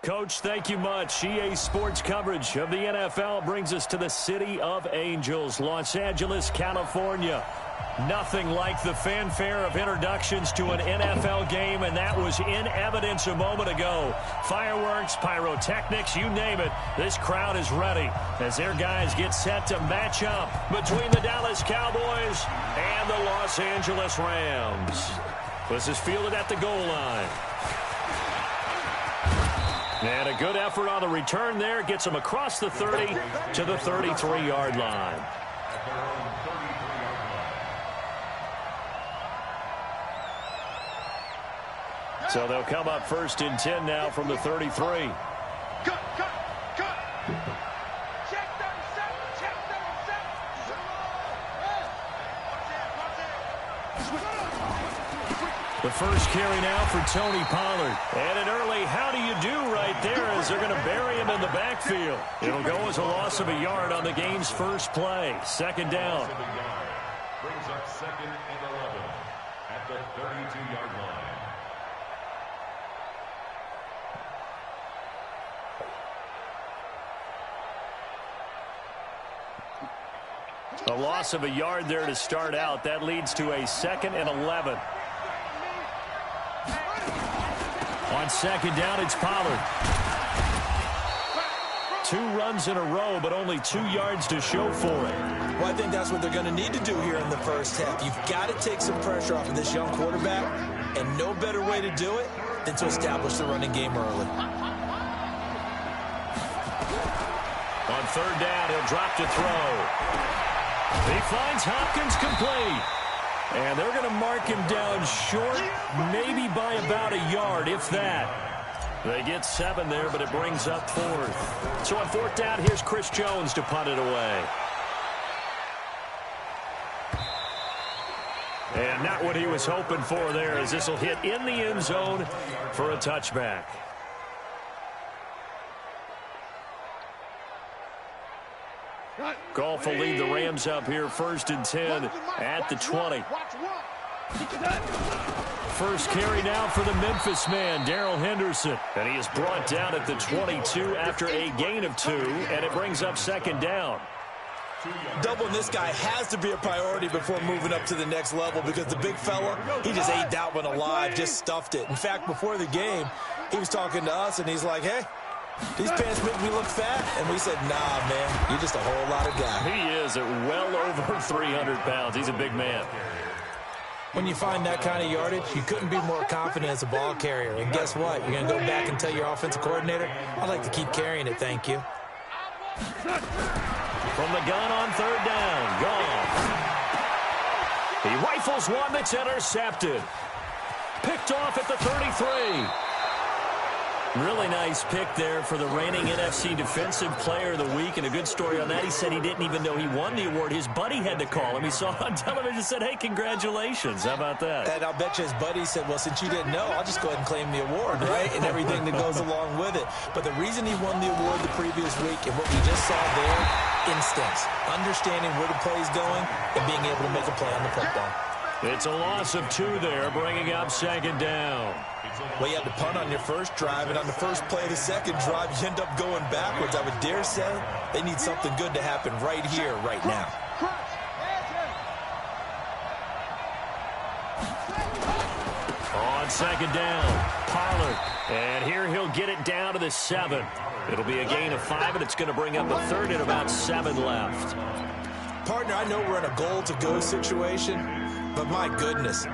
Coach. Thank you much. EA Sports coverage of the NFL brings us to the City of Angels, Los Angeles, California. Nothing like the fanfare of introductions to an NFL game, and that was in evidence a moment ago. Fireworks, pyrotechnics, you name it. This crowd is ready as their guys get set to match up between the Dallas Cowboys and the Los Angeles Rams. This is fielded at the goal line. And a good effort on the return there. Gets them across the 30 to the 33-yard line. So they'll come up 1st and 10 now from the 33. Cut. Check 37. The first carry now for Tony Pollard. And an early how do you do right there as they're going to bury him in the backfield. It'll go as a loss of a yard on the game's first play. 2nd down. Brings up 2nd and 11 at the 32-yard line. A loss of a yard there to start out. That leads to a 2nd and 11. On 2nd down, it's Pollard. 2 runs in a row, but only 2 yards to show for it. Well, I think that's what they're going to need to do here in the first half. You've got to take some pressure off of this young quarterback, and no better way to do it than to establish the running game early. On 3rd down, he'll drop to throw. He finds Hopkins complete. And they're going to mark him down short, maybe by about a yard, if that. They get 7 there, but it brings up 4th. So on 4th down, here's Chris Jones to punt it away. And not what he was hoping for there, as this will hit in the end zone for a touchback. Goff will lead the Rams up here 1st and 10 at the 20. First carry now for the Memphis man, Darrell Henderson. And he is brought down at the 22 after a gain of 2, and it brings up 2nd down. Doubling this guy has to be a priority before moving up to the next level because the big fella, he just ate that one alive, just stuffed it. In fact, before the game, he was talking to us, and he's like, hey, these pants make me look fat. And we said, nah, man, you're just a whole lot of guy. He is at well over 300 pounds. He's a big man. When you find that kind of yardage, you couldn't be more confident as a ball carrier. And guess what? You're going to go back and tell your offensive coordinator, I'd like to keep carrying it, thank you. From the gun on 3rd down, Goff. He rifles one that's intercepted. Picked off at the 33. Really nice pick there for the reigning NFC Defensive Player of the Week. And a good story on that, he said he didn't even know he won the award. His buddy had to call him. He saw it on television and said, hey, congratulations. How about that? And I'll bet you his buddy said, well, since you didn't know, I'll just go ahead and claim the award, right? And everything that goes along with it. But the reason he won the award the previous week and what we just saw there, instincts, understanding where the play is going and being able to make a play on the football. It's a loss of 2 there, bringing up 2nd down. Well, you had to punt on your first drive, and on the first play of the second drive, you end up going backwards. I would dare say they need something good to happen right here, right now. On 2nd down, Pollard. And here he'll get it down to the 7. It'll be a gain of 5, and it's going to bring up a 3rd and about 7 left. Partner, I know we're in a goal-to-go situation, but my goodness,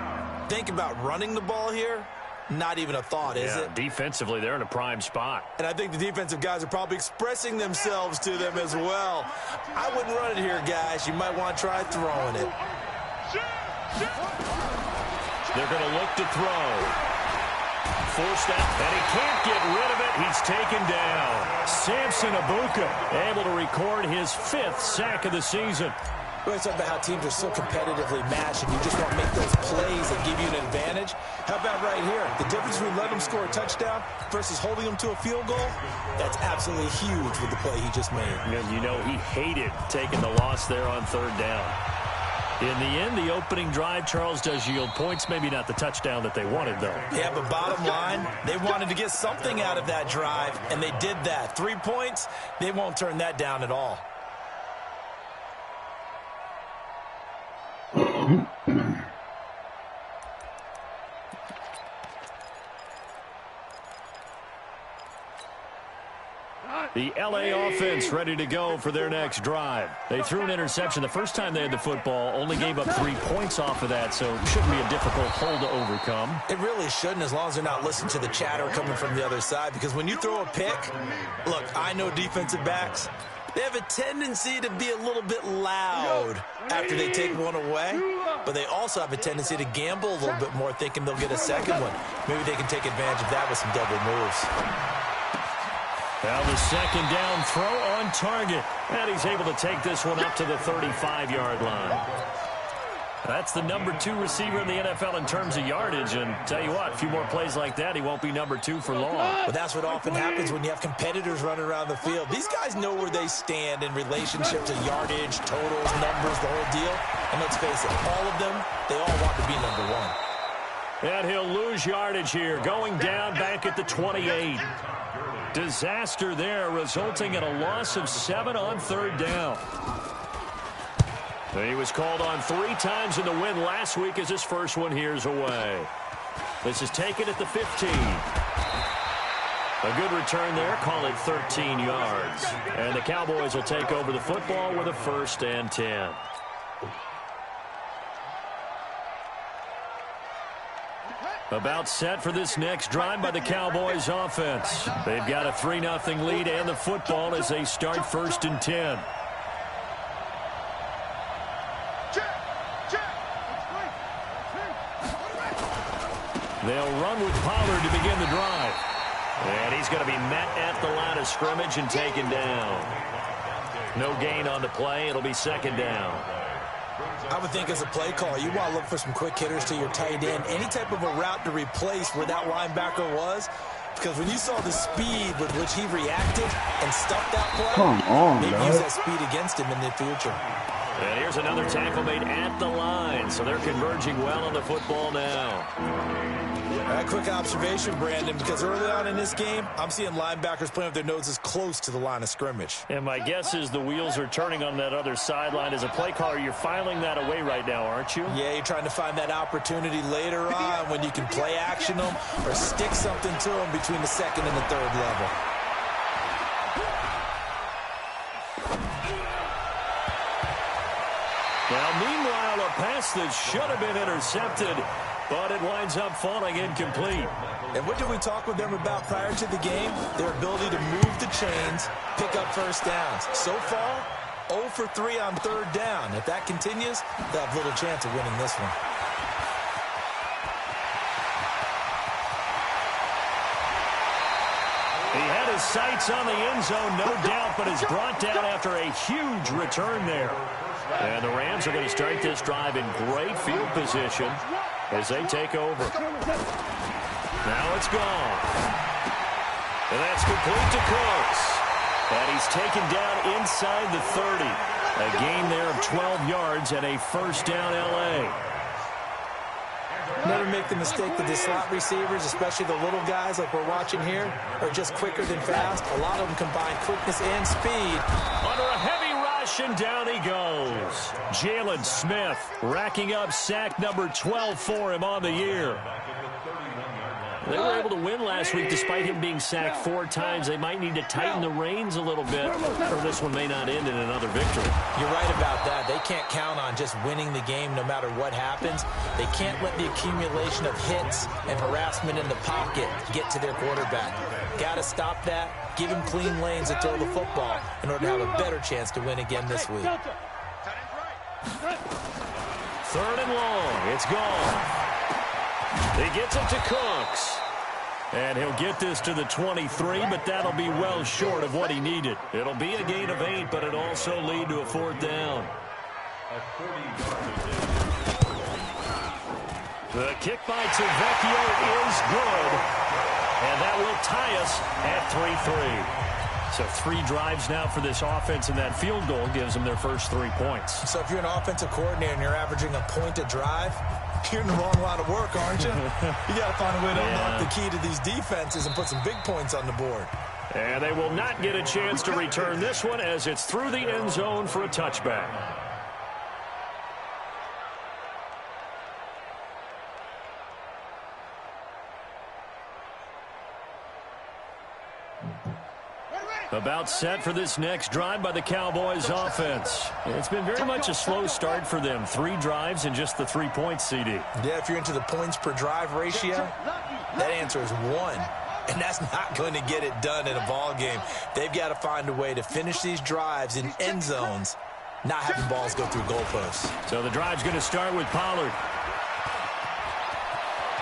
think about running the ball here. Not even a thought, is it? Defensively, they're in a prime spot. And I think the defensive guys are probably expressing themselves to them as well. I wouldn't run it here, guys. You might want to try throwing it. They're going to look to throw. Forced out, and he can't get rid of it. He's taken down. Samson Abuka able to record his 5th sack of the season. We always talk about how teams are so competitively matched, and you just want to make those plays that give you an advantage. How about right here? The difference between letting him score a touchdown versus holding him to a field goal, that's absolutely huge with the play he just made. And you know he hated taking the loss there on 3rd down. In the end, the opening drive, Charles, does yield points. Maybe not the touchdown that they wanted, though. Yeah, but bottom line, they wanted to get something out of that drive, and they did that. 3 points, they won't turn that down at all. The L.A. offense ready to go for their next drive. They threw an interception the first time they had the football, only gave up 3 points off of that, so it shouldn't be a difficult hole to overcome. It really shouldn't, as long as they're not listening to the chatter coming from the other side, because when you throw a pick, look, I know defensive backs, they have a tendency to be a little bit loud after they take one away, but they also have a tendency to gamble a little bit more, thinking they'll get a second one. Maybe they can take advantage of that with some double moves. Now the second down throw on target. And he's able to take this one up to the 35-yard line. That's the number 2 receiver in the NFL in terms of yardage. And tell you what, a few more plays like that, he won't be number 2 for long. But that's what often happens when you have competitors running around the field. These guys know where they stand in relationship to yardage, totals, numbers, the whole deal. And let's face it, all of them, they all want to be number 1. And he'll lose yardage here, going down back at the 28. Disaster there, resulting in a loss of 7 on third down. He was called on 3 times in the win last week as his first one here's away. This is taken at the 15. A good return there, call it 13 yards. And the Cowboys will take over the football with a 1st and 10. About set for this next drive by the Cowboys offense. They've got a 3-0 lead and the football as they start 1st and 10. They'll run with Pollard to begin the drive. And he's going to be met at the line of scrimmage and taken down. No gain on the play. It'll be 2nd down. I would think as a play call, you want to look for some quick hitters to your tight end. Any type of a route to replace where that linebacker was. Because when you saw the speed with which he reacted and stuffed that play, maybe use that speed against him in the future. And here's another tackle made at the line. So they're converging well on the football now. A quick observation, Brandon, because early on in this game, I'm seeing linebackers playing with their noses close to the line of scrimmage. And my guess is the wheels are turning on that other sideline. As a play caller, you're filing that away right now, aren't you? Yeah, you're trying to find that opportunity later on when you can play action them or stick something to them between the 2nd and the 3rd level. Now, meanwhile, a pass that should have been intercepted, but it winds up falling incomplete. And what did we talk with them about prior to the game? Their ability to move the chains, pick up 1st downs. So far, 0 for 3 on 3rd down. If that continues, they'll have little chance of winning this one. He had his sights on the end zone, no doubt, but is brought down after a huge return there. And the Rams are going to start this drive in great field position as they take over. Now it's gone. And that's complete to Cooks. And he's taken down inside the 30. A gain there of 12 yards and a 1st down L.A. Never make the mistake that the slot receivers, especially the little guys like we're watching here, are just quicker than fast. A lot of them combine quickness and speed. Under a heavy rush, and down he goes. Jalen Smith racking up sack number 12 for him on the year. They were able to win last week despite him being sacked 4 times. They might need to tighten the reins a little bit, or this one may not end in another victory. You're right about that. They can't count on just winning the game no matter what happens. They can't let the accumulation of hits and harassment in the pocket get to their quarterback. Got to stop that, give him clean lanes to throw the football in order to have a better chance to win again this week. 3rd and long. It's gone. He gets it to Cooks. And he'll get this to the 23, but that'll be well short of what he needed. It'll be a gain of 8, but it'll also lead to a 4th down. The kick by Tavecchio is good. And that will tie us at 3-3. So 3 drives now for this offense, and that field goal gives them their first 3 points. So if you're an offensive coordinator and you're averaging a point a drive, you're in the wrong line of work, aren't you? You got to find a way to unlock the key to these defenses and put some big points on the board. And they will not get a chance to return this one as it's through the end zone for a touchback. About set for this next drive by the Cowboys offense. It's been very much a slow start for them. 3 drives and just the 3 points, CD. Yeah, if you're into the points per drive ratio, that answer is 1. And that's not going to get it done in a ball game. They've got to find a way to finish these drives in end zones, not having balls go through goalposts. So the drive's going to start with Pollard.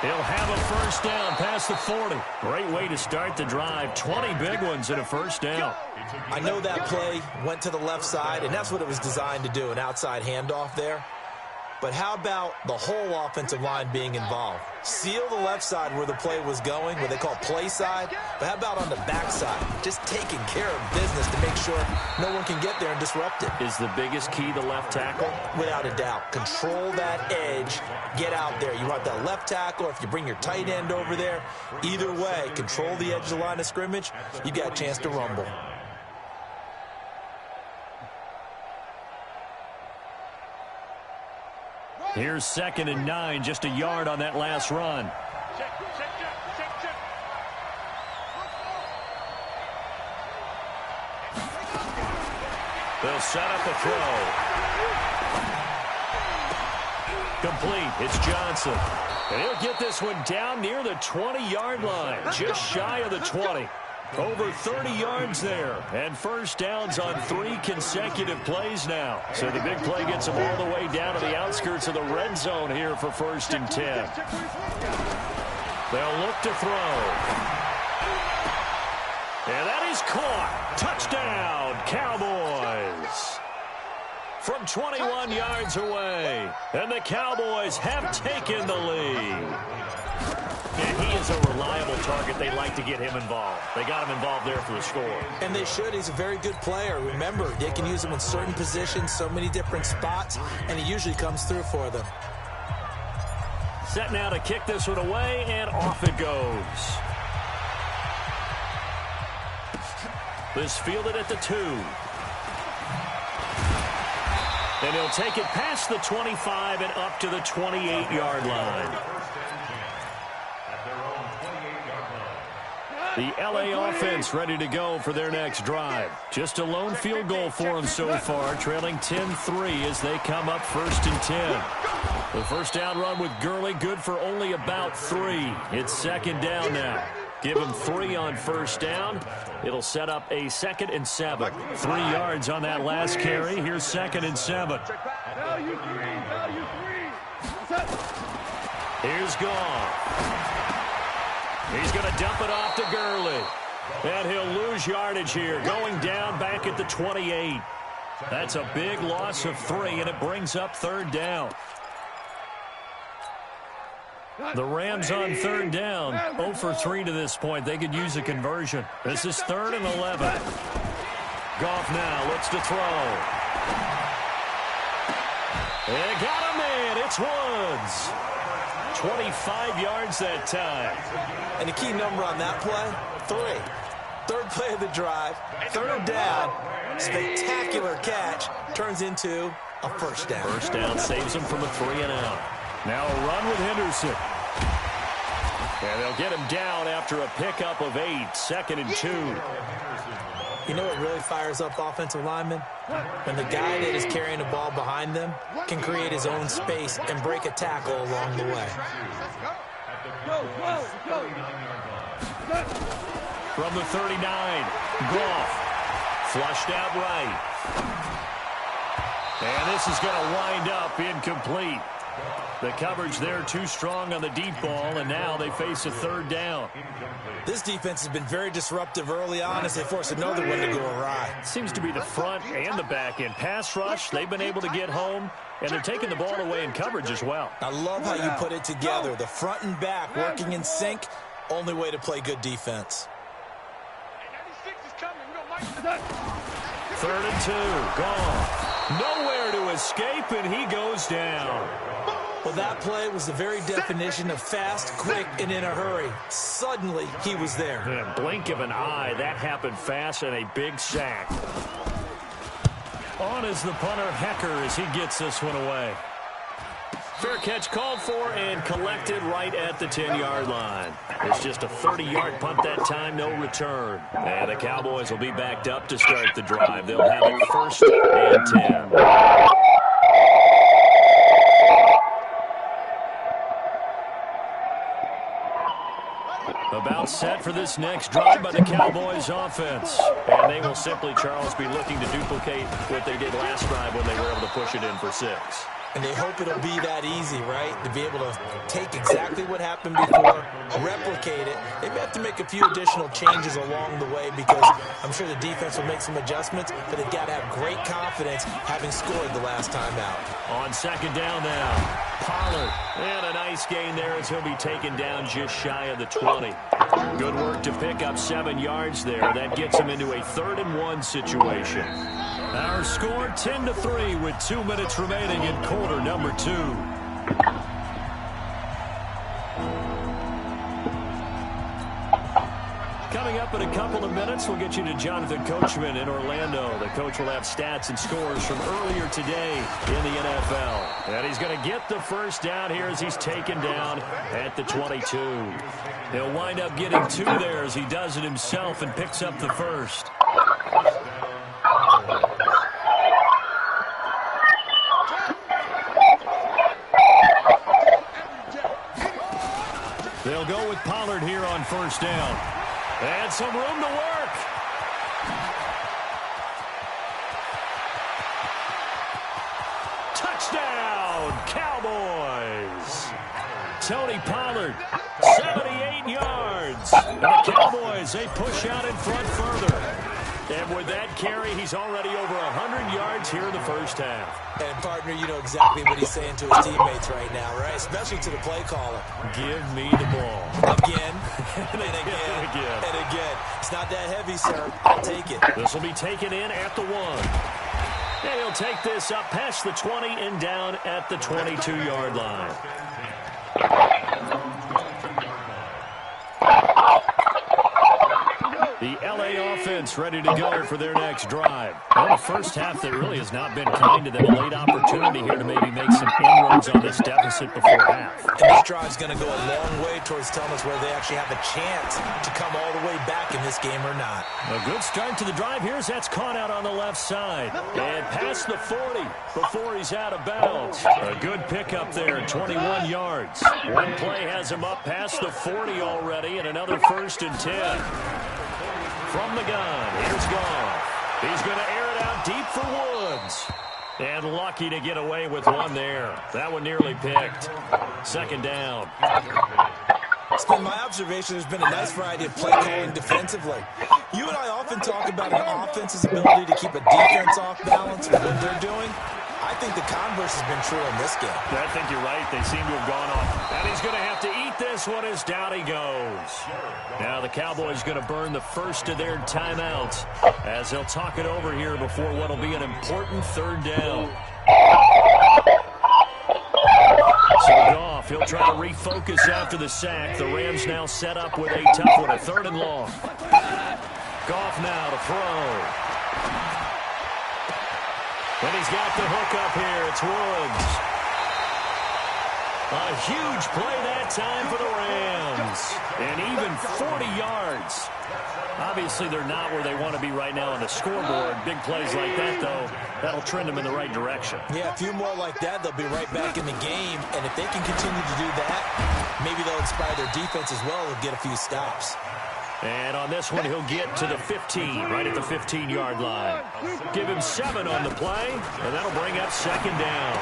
He'll have a first down past the 40. Great way to start the drive. 20 big ones and a first down. I know that play went to the left side, and that's what it was designed to do, an outside handoff there. But how about the whole offensive line being involved? Seal the left side where the play was going, what they call play side. But how about on the back side? Just taking care of business to make sure no one can get there and disrupt it. Is the biggest key the left tackle? Without a doubt. Control that edge. Get out there. You want that left tackle, or if you bring your tight end over there, either way, control the edge of the line of scrimmage, you got a chance to rumble. Here's 2nd and 9, just a yard on that last run. They'll set up the throw. Complete. It's Johnson. And he'll get this one down near the 20-yard line, just shy of the 20. Over 30 yards there, and first downs on 3 consecutive plays now. So the big play gets them all the way down to the outskirts of the red zone here for 1st and 10. They'll look to throw. And that is caught. Touchdown, Cowboys. From 21 yards away, and the Cowboys have taken the lead. And he is a reliable target. They like to get him involved. They got him involved there for the score. And they should. He's a very good player. Remember, they can use him in certain positions, so many different spots, and he usually comes through for them. Set now to kick this one away, and off it goes. This fielded at the 2. And he'll take it past the 25 and up to the 28-yard line. The LA offense ready to go for their next drive. Just a lone field goal for them so far, trailing 10-3 as they come up 1st and 10. The first down run with Gurley, good for only about 3. It's 2nd down now. Give him 3 on first down. It'll set up a 2nd and 7. 3 yards on that last carry. Here's 2nd and 7. Here's Goff. He's going to dump it off to Gurley. And he'll lose yardage here, going down back at the 28. That's a big loss of 3, and it brings up 3rd down. The Rams on 3rd down, 0 for 3 to this point. They could use a conversion. This is 3rd and 11. Goff now looks to throw. They got him in. It's Woods. 25 yards that time. And the key number on that play, 3. 3rd play of the drive, 3rd down, spectacular catch, turns into a first down. First down saves them from a 3 and out. Now a run with Henderson. And they'll get him down after a pickup of 8, 2nd and 2. You know what really fires up offensive linemen? When the guy that is carrying the ball behind them can create his own space and break a tackle along the way. From the 39, Goff flushed out right. And this is going to wind up incomplete. The coverage there too strong on the deep ball, and now they face a 3rd down. This defense has been very disruptive early on as they force another one to go awry. Seems to be the front and the back end. Pass rush, they've been able to get home, and they're taking the ball away in coverage as well. I love how you put it together. The front and back working in sync, only way to play good defense. 3rd and 2. Gone. Nowhere to escape, and he goes down. Well, that play was the very definition of fast, quick, and in a hurry. Suddenly, he was there. Yeah, blink of an eye, that happened fast, and a big sack. On is the punter, Hecker, as he gets this one away. Fair catch called for and collected right at the 10-yard line. It's just a 30-yard punt that time, no return. And the Cowboys will be backed up to start the drive. They'll have it 1st and 10. About set for this next drive by the Cowboys offense. And they will simply, Charles, be looking to duplicate what they did last drive when they were able to push it in for 6. And they hope it'll be that easy, right? To be able to take exactly what happened before, replicate it. They may have to make a few additional changes along the way because I'm sure the defense will make some adjustments, but they've got to have great confidence having scored the last time out. On 2nd down now, Pollard. And a nice gain there as he'll be taken down just shy of the 20. Good work to pick up 7 yards there. That gets him into a 3rd and 1 situation. Our score 10-3 with 2 minutes remaining in quarter number 2. Coming up in a couple of minutes, we'll get you to Jonathan Coachman in Orlando. The coach will have stats and scores from earlier today in the NFL. And he's going to get the first down here as he's taken down at the 22. He'll wind up getting 2 there as he does it himself and picks up the first. They'll go with Pollard here on 1st down. And some room to work. Touchdown, Cowboys. Tony Pollard, 78 yards. And the Cowboys, they push out in front further. And with that carry, he's already over 100 yards here in the first half. And, partner, you know exactly what he's saying to his teammates right now, right? Especially to the play caller. Give me the ball. Again, and again, and again. It's not that heavy, sir. I'll take it. This will be taken in at the 1. And he'll take this up past the 20 and down at the 22-yard line. The L.A. offense ready to go for their next drive. Well, the first half that really has not been kind to them. A late opportunity here to maybe make some inroads on this deficit before half. And this drive's going to go a long way towards telling us whether they actually have a chance to come all the way back in this game or not. A good start to the drive here as that's caught out on the left side. And past the 40 before he's out of bounds. A good pickup there, 21 yards. One play has him up past the 40 already, and another 1st and 10. From the gun, here's Goff. He's going to air it out deep for Woods. And lucky to get away with one there. That one nearly picked. 2nd down. It's been my observation there's been a nice variety of play calling defensively. You and I often talk about an offense's ability to keep a defense off balance with what they're doing. I think the converse has been true in this game. I think you're right. They seem to have gone off. And he's going to have to eat this one as down he goes. Now the Cowboys going to burn the first of their timeouts as they'll talk it over here before what will be an important 3rd down. So Goff, he'll try to refocus after the sack. The Rams now set up with a tough one, a 3rd and long. Goff now to throw. And he's got the hook up here. It's Woods. A huge play that time for the Rams. And even 40 yards. Obviously, they're not where they want to be right now on the scoreboard. Big plays like that, though, that'll trend them in the right direction. Yeah, a few more like that, they'll be right back in the game. And if they can continue to do that, maybe they'll inspire their defense as well and get a few stops. And on this one, he'll get to the 15, right at the 15-yard line. Give him 7 on the play, and that'll bring up 2nd down.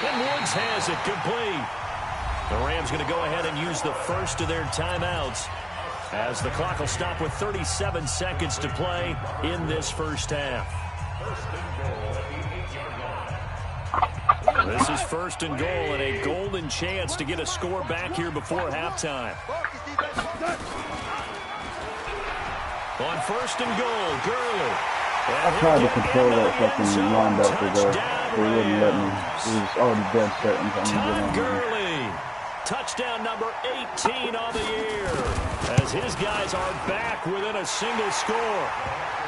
And Woods has it complete. The Rams going to go ahead and use the first of their timeouts as the clock will stop with 37 seconds to play in this first half. This is 1st and goal and a golden chance to get a score back here before halftime. On first and goal, Gurley. I tried to control that fucking linebacker though. They wouldn't let me. He was already dead certain. Todd Gurley. Touchdown number 18 on the year. As his guys are back within a single score.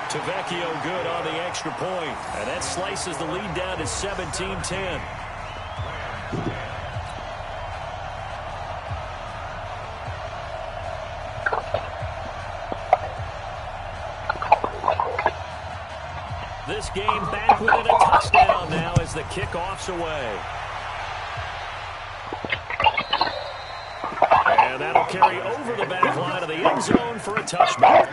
Tavecchio good on the extra point. And that slices the lead down to 17-10. This game back within a touchdown now as the kickoff's away. And that'll carry over the back line of the end zone for a touchback.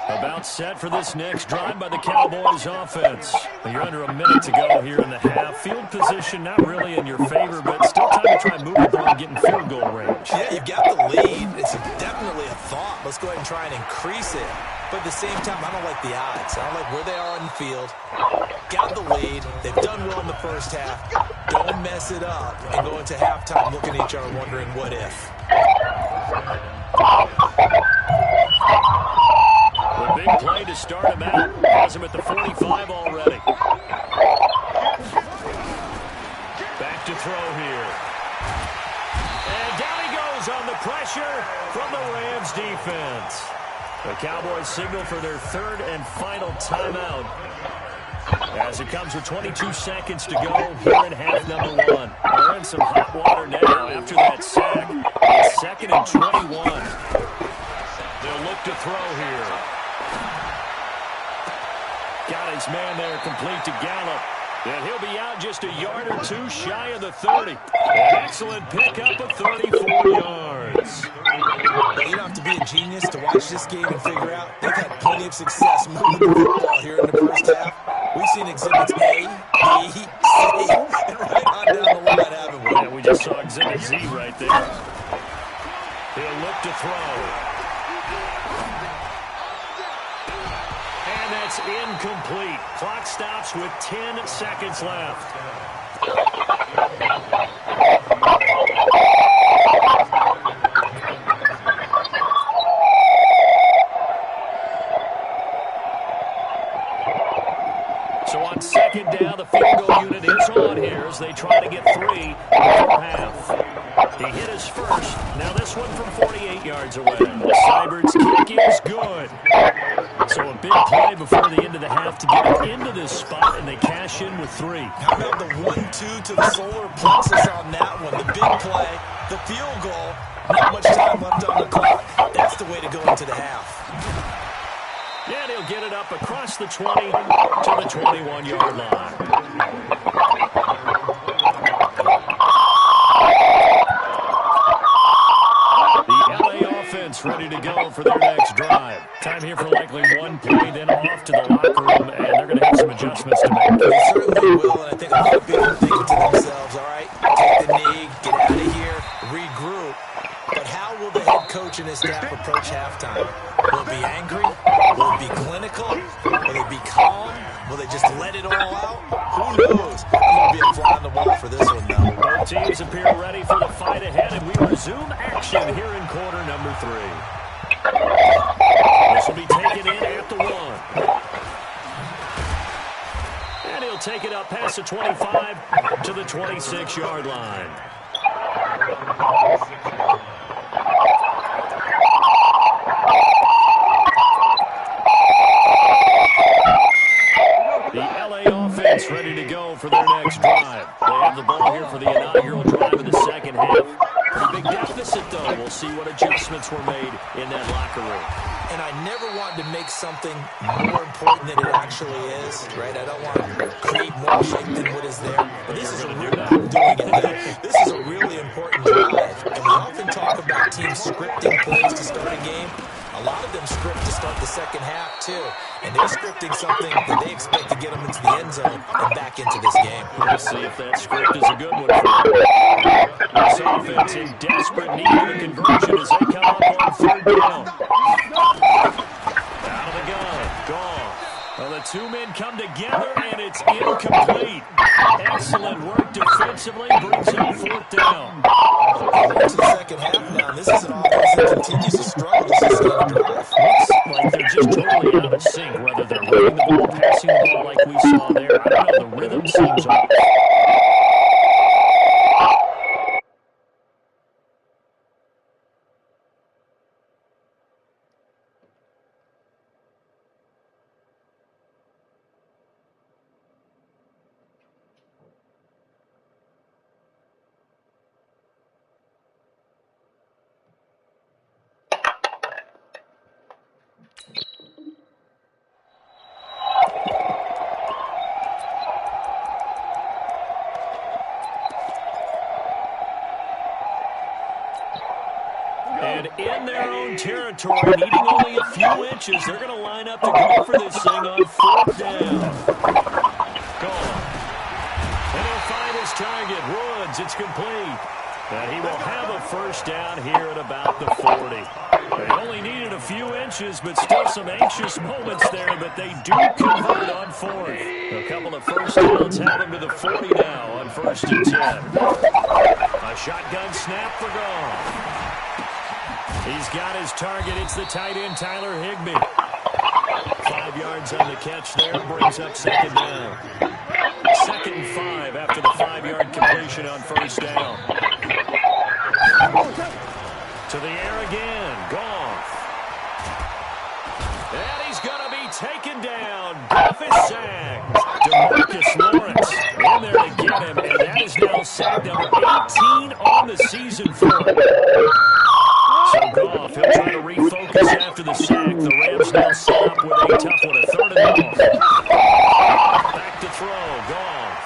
About set for this next drive by the Cowboys offense. You're under a minute to go here in the half. Field position not really in your favor, but still time to try and move the ball and get in field goal range. Yeah, you've got the lead. It's definitely a thought. Let's go ahead and try and increase it. But at the same time, I don't like the odds. I don't like where they are on the field. Got the lead. They've done well in the first half. Don't mess it up and go into halftime looking at each other wondering what if. The big play to start him out. Has him at the 45 already. Back to throw here. And down he goes on the pressure from the Rams defense. The Cowboys signal for their third and final timeout. As it comes with 22 seconds to go here in half number one. They're in some hot water now after that sack. It's 2nd and 21. They'll look to throw here. Got his man there complete to Gallup. And he'll be out just a yard or two shy of the 30. An excellent pickup of 34 yards. You don't have to be a genius to watch this game and figure out they've had plenty of success moving the football here in the first half. We've seen exhibits A, B, C, and right on down the line, haven't we? Yeah, we just saw exhibit Z right there. He'll look to throw. And that's incomplete. Clock stops with 10 seconds left. So on second down, the field goal unit is on here as they try to get 3 before half. He hit his first. Now this one from 48 yards away. Seibert's kick is good. So a big play before the end of the half to get into this spot, and they cash in with 3. How about the 1-2 to the solar plexus on that one? The big play, the field goal, not much time left on the clock. That's the way to go into the half. Yeah, and he'll get it up across the 20 to the 21-yard line. Ready to go for their next drive. Time here for likely one play, then off to the locker room, and they're going to have some adjustments to make. They certainly will, and I think a lot of people are thinking to themselves, all right, take the knee, get out of here, regroup. But how will the head coach and his staff approach halftime? Will it be angry? Will it be clinical? Will they be calm? Will they just let it all out? Who knows? I'm going to be a fly on the wall for this one, though. Both teams appear ready for the fight ahead, and we resume action here in quarter number 3. This will be taken in at the 1. And he'll take it up past the 25 to the 26-yard line. The LA offense ready to go for their next drive. They have the ball here for the inaugural drive of the second half. Pretty big deficit, though. We'll see what adjustments were made in that locker room. And I never wanted to make something more important than it actually is, right? I don't want to create more hype than what is there. But this is a This is a really important drive. And we often talk about teams scripting plays to start a game. A lot of them script to start the second half, too. And they're scripting something that they expect to get them into the end zone and back into this game. We'll see if that script is a good one for them. This offense in desperate need of a conversion as they come up on third down. Out of the gun. Gone. Well, the two men come together, and it's incomplete. Excellent work defensively. Brings up fourth down. We're to the second half now, and this is an offense that continues to struggle to sustain a drive. Looks like they're just totally out of sync, whether they're running the ball, passing the ball like we saw there. I don't know. The rhythm seems off. And in their own territory, needing only a few inches, they're going to line up to go for this thing on fourth down. Gone. And he'll find his target, Woods. It's complete. And he will have a first down here at about the 40. They only needed a few inches, but still some anxious moments there, but they do convert on fourth. A couple of first downs have them to the 40 now on 1st and 10. A shotgun snap for Goff. He's got his target. It's the tight end, Tyler Higbee. 5 yards on the catch there. Brings up second down. 2nd and 5 after the 5-yard completion on first down. To the air again. Goff. And he's going to be taken down. Goff is sacked. DeMarcus Lawrence in there to get him. And that is now sack number 18 on the season for him. So Goff, he'll try to refocus after the sack. The Rams now set up with a tough one, a 3rd and long. Back to throw, Goff.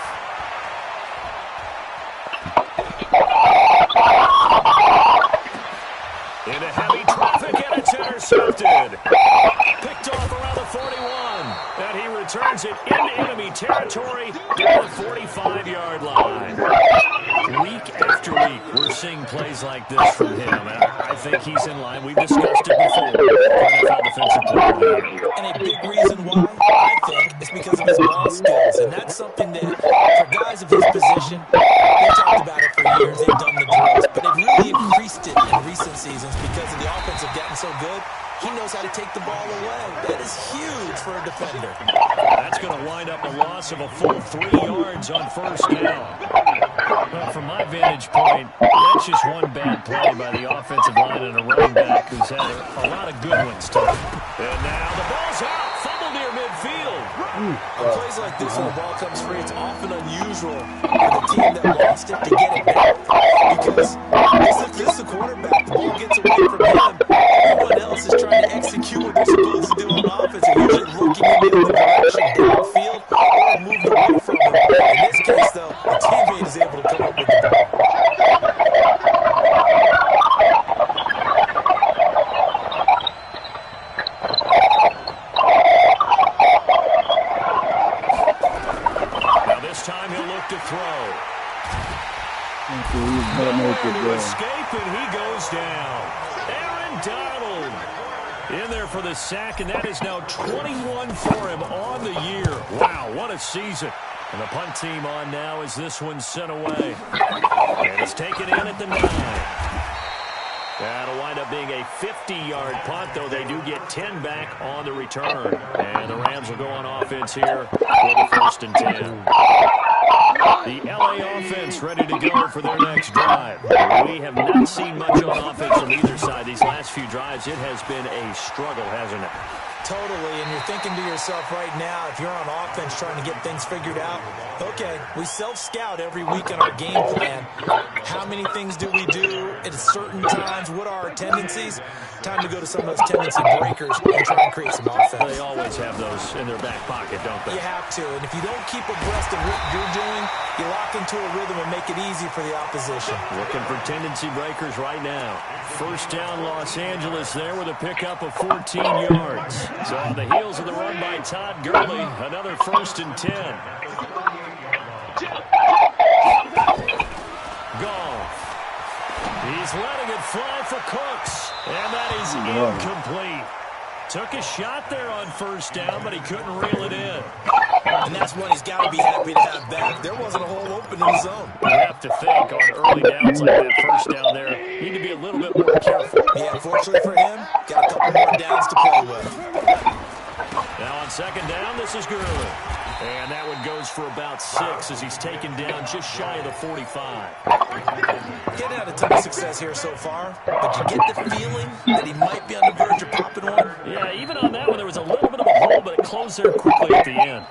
Into heavy traffic, and it's intercepted. Picked off around the 41. And he returns it into enemy territory down the 45-yard line. Week after week, we're seeing plays like this from him. And I think he's in line. We've discussed it before. NFL Defensive Player of the Year. And a big reason why, I think, is because of his ball skills. And that's something that, for guys of his position, they've talked about it for years. They've done the drills. But they've really increased it in recent seasons because of the offense have gotten so good. He knows how to take the ball away. That is huge for a defender. That's going to wind up a loss of a full 3 yards on first down. Well, from my vantage point, that's just one bad play by the offensive line and a running back who's had a lot of good ones too. And now the ball's out. Fumble near midfield. On plays like this, when the ball comes free, it's often unusual for the team that lost it to get it back. Because this is a quarterback. The ball gets away from him. Everyone else is trying to execute what they're supposed to do on offense. They're usually looking in the other direction downfield or moving away from him. In this case, though, the teammate is able to come up with the ball. Now this time he'll look to throw. To escape, and he goes down. Aaron Donald in there for the sack, and that is now 21 for him on the year. Wow, what a season. And the punt team on now as this one's sent away. And it's taken in at the 9. That'll wind up being a 50-yard punt, though they do get 10 back on the return. And the Rams will go on offense here with a 1st and 10. The LA offense ready to go for their next drive. We have not seen much on offense from either side. These last few drives, it has been a struggle, hasn't it? totally, and you're thinking to yourself right now, if you're on offense trying to get things figured out, okay, we self-scout every week in our game plan. How many things do we do at certain times? What are our tendencies? Time to go to some of those tendency breakers and try and create some offense. They always have those in their back pocket, don't they? You have to, and if you don't keep abreast of what you're doing, you lock into a rhythm and make it easy for the opposition. Looking for tendency breakers right now. First down, Los Angeles there with a pickup of 14 yards. So on the heels of the run by Todd Gurley, another 1st and 10. Goff. He's letting it fly for Cooks, and that is incomplete. Took a shot there on 1st down, but he couldn't reel it in. And that's one he's got to be happy to have back. There wasn't a hole open in the zone. You have to think on early downs like that 1st down there, you need to be a little bit more careful. Yeah, fortunately for him, got a couple more downs to play with. Now on 2nd down, this is Gurley. And that one goes for about 6 as he's taken down just shy of the 45. Getting had a ton of success here so far, but you get the feeling that he might be on the verge of popping one. Yeah, even on that one, there was a little bit of a hole, but it closed there quickly at the end.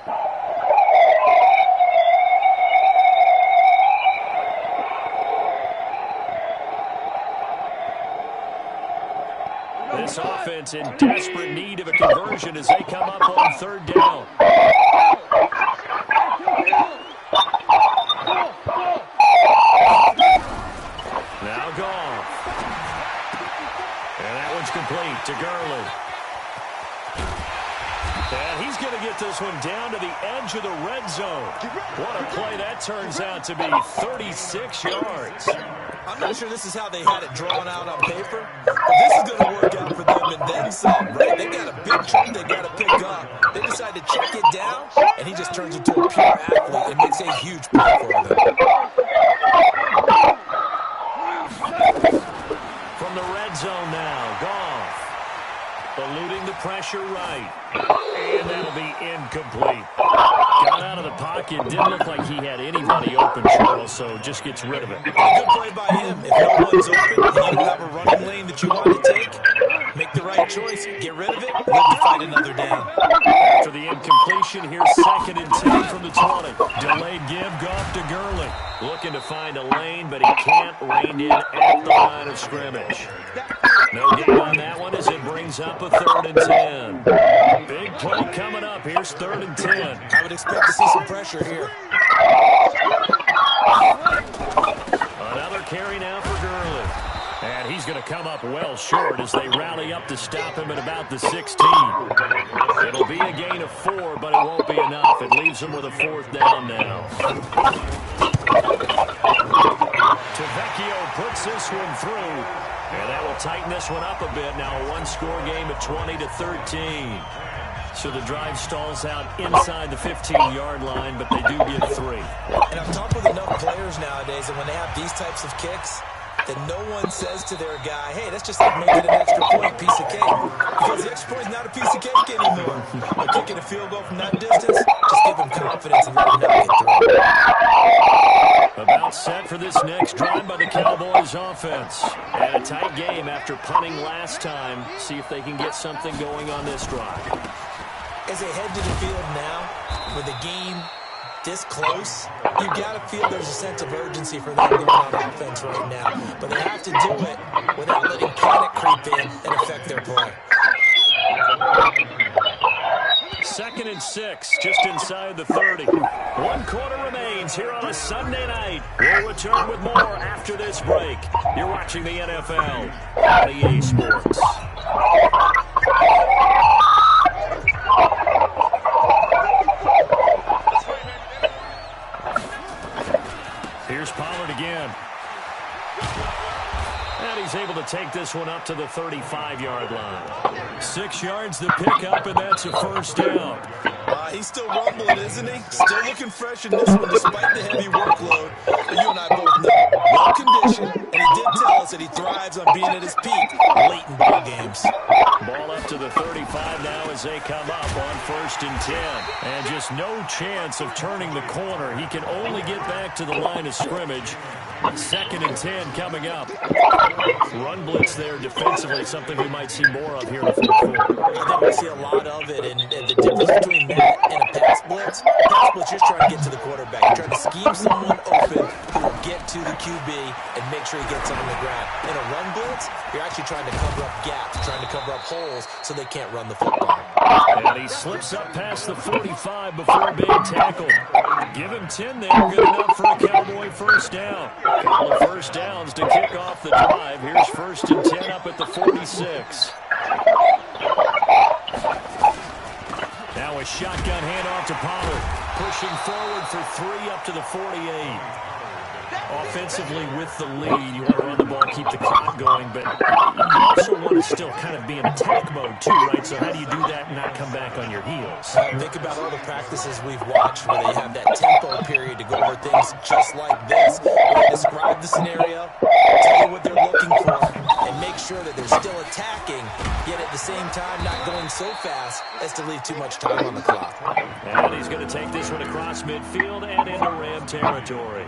This offense in desperate need of a conversion as they come up on 3rd down. Now Goff. And that one's complete to Gurley. And he's going to get this one down to the edge of the red zone. What a play that turns out to be, 36 yards. I'm not sure this is how they had it drawn out on paper, but this is going to work out for them and then some, right? They got a big chunk they got to pick up. They decide to check it down, and he just turns into a pure athlete and makes a huge play for them. From the red zone now, Goff. Eluding the pressure right. And that'll be incomplete. Got out of the pocket. Didn't look like he had anybody open, Charles, so just gets rid of it. Good play by him. If no one's open and you have a running lane that you want to take, make the right choice. Get rid of it. Live to fight another down. After the incompletion, here's 2nd and 10 from the 20. Delayed give, Goff to Gurley. Looking to find a lane, but he can't rein in at the line of scrimmage. No gain on that one as it brings up a 3rd and 10. Big play coming up. Here's 3rd and 10. I would expect to see some pressure here. Another carry now for Gurley. And he's going to come up well short as they rally up to stop him at about the 16. It'll be a gain of 4, but it won't be enough. It leaves him with a 4th down now. Tavecchio puts this one through. And that will tighten this one up a bit. Now a one-score game at 20-13. So the drive stalls out inside the 15-yard line, but they do get 3. And I've talked with enough players nowadays that when they have these types of kicks, that no one says to their guy, hey, that's just like making an extra point piece of cake. Because the extra point is not a piece of cake anymore. But kicking a field goal from that distance, just give him confidence and let him not get through. About set for this next drive by the Cowboys offense. And a tight game after punting last time. See if they can get something going on this drive. As they head to the field now, with the game this close, you got to feel there's a sense of urgency for them going on offense right now. But they have to do it without letting panic creep in and affect their play. 2nd and 6, just inside the 30. 1 quarter remains here on a Sunday night. We'll return with more after this break. You're watching the NFL on EA Sports. Here's Pollard again. And he's able to take this one up to the 35-yard line. 6 yards to pick up, and that's a 1st down. He's still rumbling, isn't he? Still looking fresh in this one despite the heavy workload. But you and I both know, top condition, and he did tell us that he thrives on being at his peak late in ball games. Ball up to the 35 now as they come up on 1st and 10. And just no chance of turning the corner. He can only get back to the line of scrimmage. 2nd and 10 coming up. Run blitz there defensively, something we might see more of here in the 4th quarter. I think we see a lot of it, and the difference between that and a pass blitz, you're trying to get to the quarterback. You're trying to scheme someone open who will get to the QB and make sure he gets him on the ground. In a run blitz, you're actually trying to cover up gaps, trying to cover up holes so they can't run the football. And he slips up past the 45 before being tackled. Give him 10 there, good enough for a Cowboy first down. Couple of first downs to kick off the drive. Here's 1st and 10 up at the 46. Now a shotgun handoff to Pollard. Pushing forward for 3 up to the 48. Offensively with the lead, you want to run the ball, keep the clock going, but you also want to still kind of be in attack mode too, right? So how do you do that and not come back on your heels? Think about all the practices we've watched where they have that tempo period to go over things just like this, where they describe the scenario, tell you what they're looking for, and make sure that they're still attacking, yet at the same time not going so fast as to leave too much time on the clock. And he's going to take this one across midfield and into Ram territory.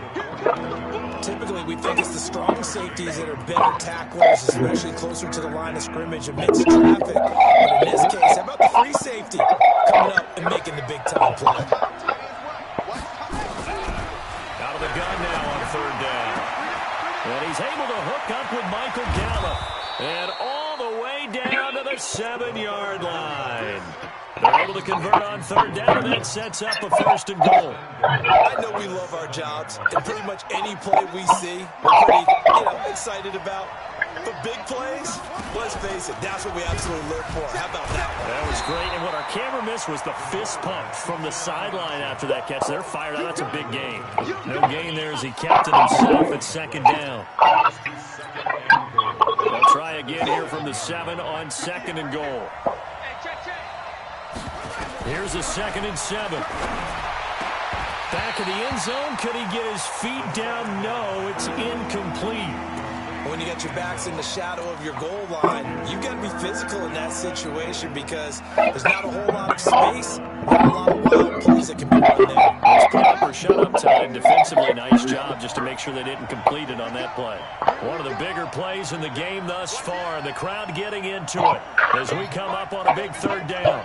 Typically, we think it's the strong safeties that are better tacklers, especially closer to the line of scrimmage amidst traffic. But in this case, how about the free safety coming up and making the big-time play? Out of the gun now on 3rd down. And he's able to hook up with Michael Gallup. And all the way down to the 7-yard line. They're able to convert on 3rd down, and that sets up a 1st and goal. I know we love our jobs, and pretty much any play we see, we're pretty, excited about. But big plays, let's face it, that's what we absolutely live for. How about that one? That was great, and what our camera missed was the fist pump from the sideline after that catch. They're fired out. That's a big gain. No gain there as he kept it himself at 2nd down. They'll try again here from the 7 on 2nd and goal. Here's a 2nd and 7. Back of the end zone. Could he get his feet down? No, it's incomplete. When you got your backs in the shadow of your goal line, you've got to be physical in that situation because there's not a whole lot of space, not a lot of wild plays that can be run there. Nice proper shut-up time. Defensively, nice job just to make sure they didn't complete it on that play. One of the bigger plays in the game thus far. The crowd getting into it as we come up on a big 3rd down.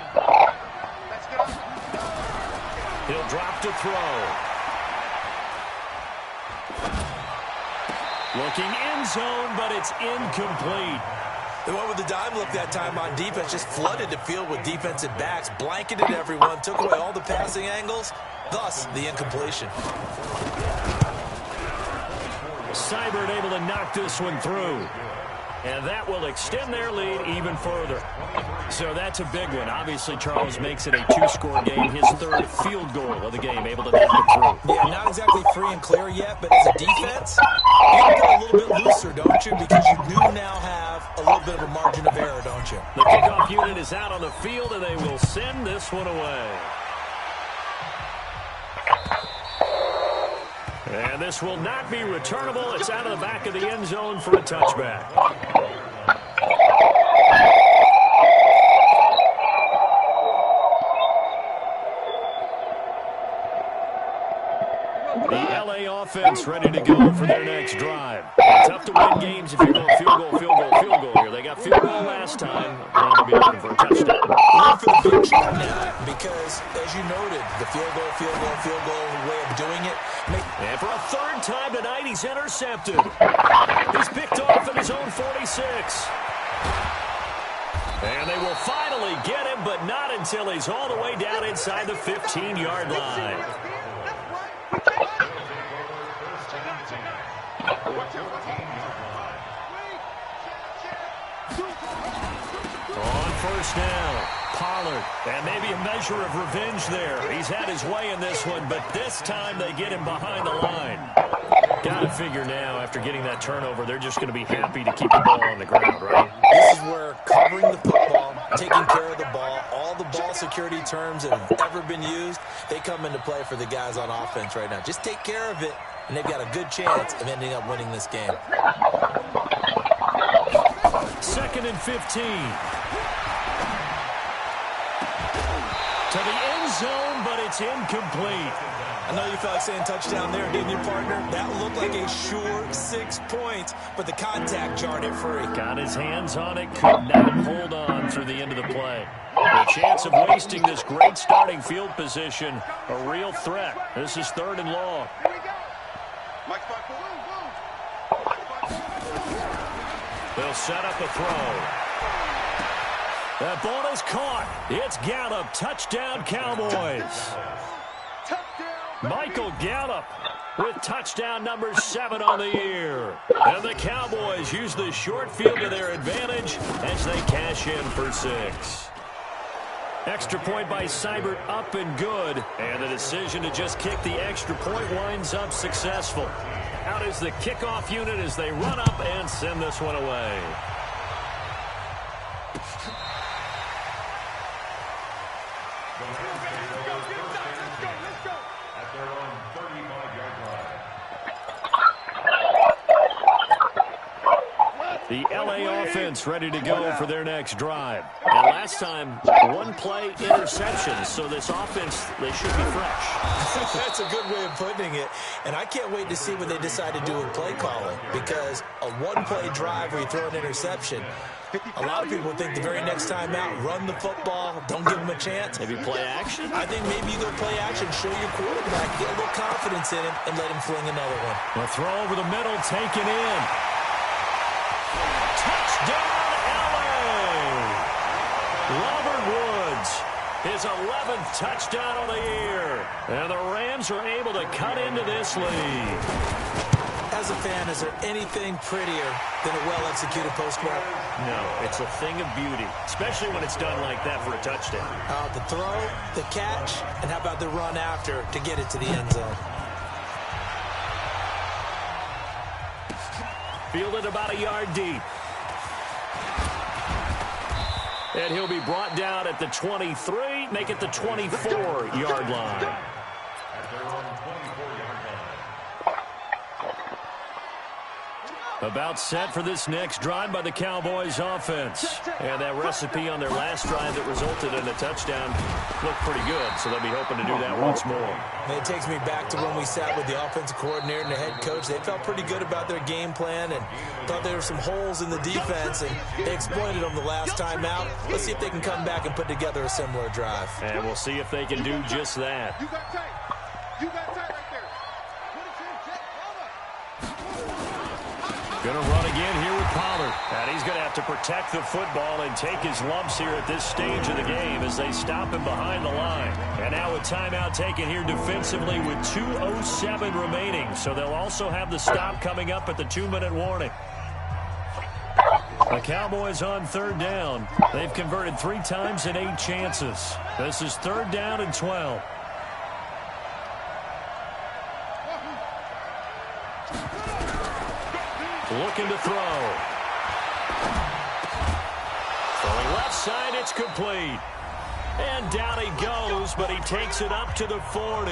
He'll drop to throw. Looking end zone, but it's incomplete. They went with the dime look that time on defense, just flooded the field with defensive backs, blanketed everyone, took away all the passing angles, thus the incompletion. Seibert able to knock this one through. And that will extend their lead even further. So that's a big one. Obviously, Charles makes it a 2-score game. His 3rd field goal of the game, able to knock it through. Yeah, not exactly free and clear yet, but as a defense, you got to go a little bit looser, don't you? Because you do now have a little bit of a margin of error, don't you? The kickoff unit is out on the field, and they will send this one away. And this will not be returnable. It's out of the back of the end zone for a touchback. The LA offense ready to go for their next drive. Tough to win games if you're going field goal here. They got field goal last time. They're going to be looking for a touchdown. Look for the big shot now because, as you noted, the field goal way of doing it. And for a 3rd time tonight, he's intercepted. He's picked off at his own 46. And they will finally get him, but not until he's all the way down inside the 15-yard line. On 1st down, Pollard. And maybe a measure of revenge there. He's had his way in this one, but this time they get him behind the line. Got to figure now, after getting that turnover, they're just going to be happy to keep the ball on the ground, right? This is where covering the football taking care of the ball. All the ball security terms that have ever been used, they come into play for the guys on offense right now. Just take care of it, and they've got a good chance of ending up winning this game. 2nd and 15. To the end zone, but it's incomplete. I know you felt like saying touchdown there, didn't you, partner? That looked like a sure 6 points, but the contact jarred it free. Got his hands on it, could not hold on through the end of the play. The chance of wasting this great starting field position, a real threat. This is 3rd and long. Here we go. Mike Spot. They'll set up a throw. That ball is caught. It's Gallup. Touchdown, Cowboys. Michael Gallup with touchdown number 7 on the year. And the Cowboys use the short field to their advantage as they cash in for 6. Extra point by Seibert up and good. And the decision to just kick the extra point winds up successful. Out is the kickoff unit as they run up and send this one away. The LA offense ready to go for their next drive. And last time, 1-play interception. So this offense, they should be fresh. That's a good way of putting it. And I can't wait to see what they decide to do with play calling. Because a 1-play drive where you throw an interception, a lot of people think the very next time out, run the football, don't give them a chance. Maybe play action? I think maybe you go play action, show your quarterback, get a little confidence in him, and let him fling another one. A throw over the middle, taken in. Touchdown, LA! Robert Woods, his 11th touchdown of the year. And the Rams are able to cut into this lead. As a fan, is there anything prettier than a well-executed post route? No, it's a thing of beauty, especially when it's done like that for a touchdown. The throw, the catch, and how about the run after to get it to the end zone? Fielded about a yard deep. And he'll be brought down at the 23, make it the 24-yard line. About set for this next drive by the Cowboys offense. And that recipe on their last drive that resulted in a touchdown looked pretty good, so they'll be hoping to do that once more. And it takes me back to when we sat with the offensive coordinator and the head coach. They felt pretty good about their game plan and thought there were some holes in the defense, and they exploited them the last time out. Let's see if they can come back and put together a similar drive. And we'll see if they can do just that. You got tight. You got tight right there. Put it in, Jack. Going to run again here with Pollard. And he's going to have to protect the football and take his lumps here at this stage of the game as they stop him behind the line. And now a timeout taken here defensively with 2:07 remaining. So they'll also have the stop coming up at the 2-minute warning. The Cowboys on 3rd down. They've converted 3 times in 8 chances. This is 3rd down and 12. Looking to throw. Throwing left side, it's complete. And down he goes, but he takes it up to the 40.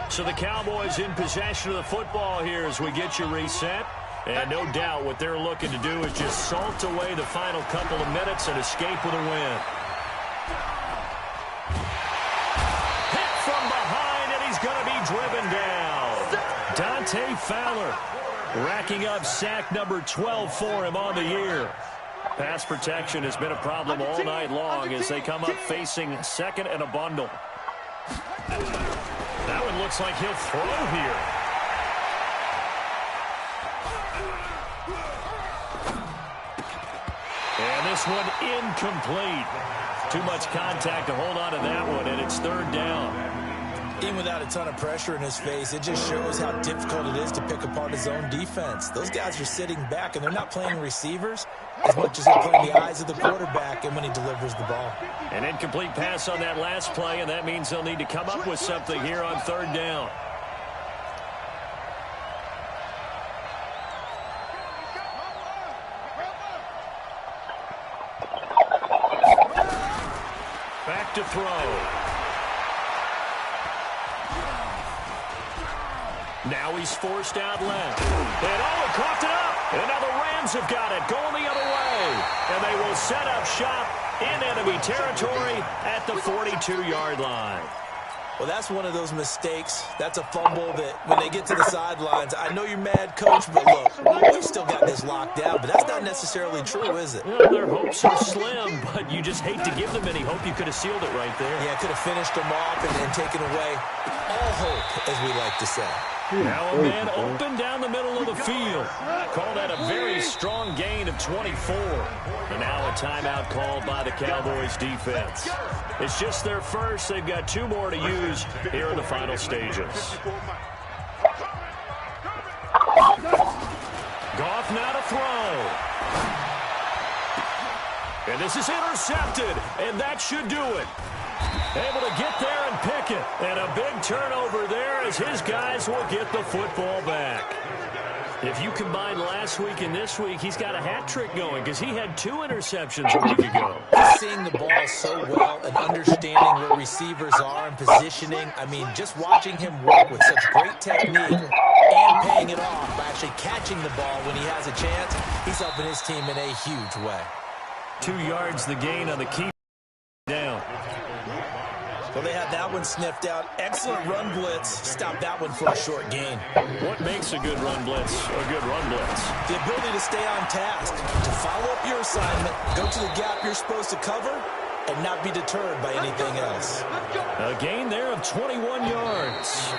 So the Cowboys in possession of the football here as we get you reset. And no doubt what they're looking to do is just salt away the final couple of minutes and escape with a win. Going to be driven down. Dante Fowler racking up sack number 12 for him on the year. Pass protection has been a problem all night long as they come up facing 2nd and a bundle. That one looks like he'll throw here. And this one incomplete. Too much contact to hold on to that one, and it's 3rd down. Even without a ton of pressure in his face, it just shows how difficult it is to pick apart his own defense. Those guys are sitting back, and they're not playing receivers as much as they're playing the eyes of the quarterback and when he delivers the ball. An incomplete pass on that last play, and that means they'll need to come up with something here on 3rd down. to throw. Now he's forced out left. And he coughed it up. And now the Rams have got it, going the other way. And they will set up shop in enemy territory at the 42-yard line. Well, that's one of those mistakes. That's a fumble that when they get to the sidelines, I know you're mad, Coach, but look, we've still got this locked down. But that's not necessarily true, is it? Well, their hopes are slim, but you just hate to give them any hope. You could have sealed it right there. Yeah, could have finished them off and taken away all hope, as we like to say. Now a man open down the middle of the field. Call that a very strong gain of 24. And now a timeout called by the Cowboys defense. It's just their first. They've got 2 more to use here in the final stages. Goff now to throw. And this is intercepted, and that should do it. Able to get there and pick it. And a big turnover there as his guys will get the football back. If you combine last week and this week, he's got a hat trick going because he had 2 interceptions a week ago. Seeing the ball so well and understanding where receivers are and positioning, I mean, just watching him work with such great technique and paying it off by actually catching the ball when he has a chance, he's helping his team in a huge way. 2 yards the gain on the key down. Well, they had that one sniffed out. Excellent run blitz. Stop that one for a short gain. What makes a good run blitz a good run blitz? The ability to stay on task, to follow up your assignment, go to the gap you're supposed to cover, and not be deterred by anything else. A gain there of 21 yards.